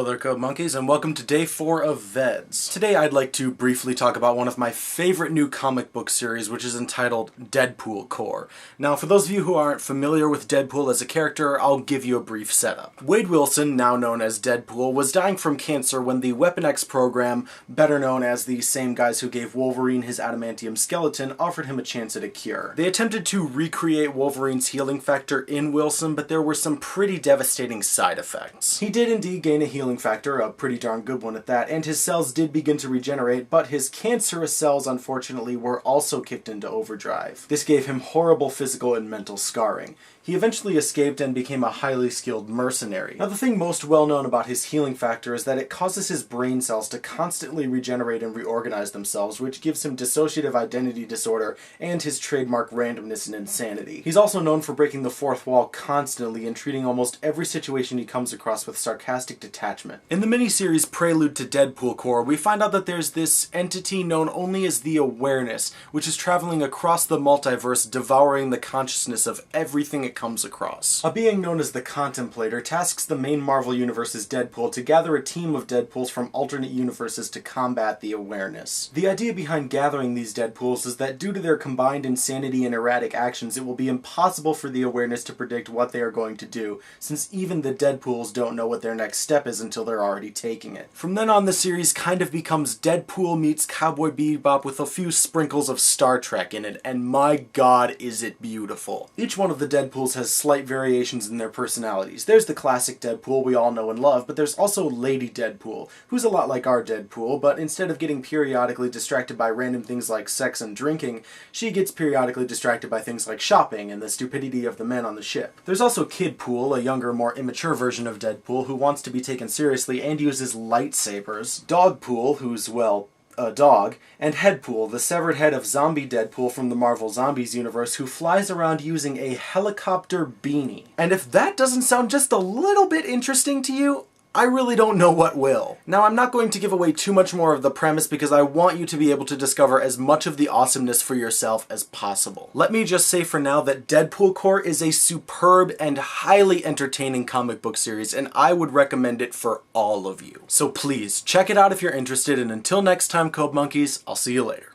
there, Code Monkeys, and welcome to day 4 of VEDS. Today I'd like to briefly talk about one of my favorite new comic book series, which is entitled Deadpool Corps. Now, for those of you who aren't familiar with Deadpool as a character, I'll give you a brief setup. Wade Wilson, now known as Deadpool, was dying from cancer when the Weapon X program, better known as the same guys who gave Wolverine his adamantium skeleton, offered him a chance at a cure. They attempted to recreate Wolverine's healing factor in Wilson, but there were some pretty devastating side effects. He did indeed gain a healing factor, a pretty darn good one at that, and his cells did begin to regenerate, but his cancerous cells, unfortunately, were also kicked into overdrive. This gave him horrible physical and mental scarring. He eventually escaped and became a highly skilled mercenary. Now, the thing most well known about his healing factor is that it causes his brain cells to constantly regenerate and reorganize themselves, which gives him dissociative identity disorder and his trademark randomness and insanity. He's also known for breaking the fourth wall constantly and treating almost every situation he comes across with sarcastic detachment. In the miniseries Prelude to Deadpool Corps, we find out that there's this entity known only as the Awareness, which is traveling across the multiverse, devouring the consciousness of everything it comes across. A being known as the Contemplator tasks the main Marvel Universe's Deadpool to gather a team of Deadpools from alternate universes to combat the Awareness. The idea behind gathering these Deadpools is that due to their combined insanity and erratic actions, it will be impossible for the Awareness to predict what they are going to do, since even the Deadpools don't know what their next step is until they're already taking it. From then on, the series kind of becomes Deadpool meets Cowboy Bebop with a few sprinkles of Star Trek in it, and my god is it beautiful. Each one of the Deadpools has slight variations in their personalities. There's the classic Deadpool we all know and love, but there's also Lady Deadpool, who's a lot like our Deadpool, but instead of getting periodically distracted by random things like sex and drinking, she gets periodically distracted by things like shopping and the stupidity of the men on the ship. There's also Kidpool, a younger, more immature version of Deadpool who wants to be taken seriously and uses lightsabers. Dogpool, who's, well, a dog, and Headpool, the severed head of zombie Deadpool from the Marvel Zombies universe, who flies around using a helicopter beanie. And if that doesn't sound just a little bit interesting to you, I really don't know what will. Now, I'm not going to give away too much more of the premise because I want you to be able to discover as much of the awesomeness for yourself as possible. Let me just say for now that Deadpool Corps is a superb and highly entertaining comic book series, and I would recommend it for all of you. So please, check it out if you're interested, and until next time, Code Monkeys, I'll see you later.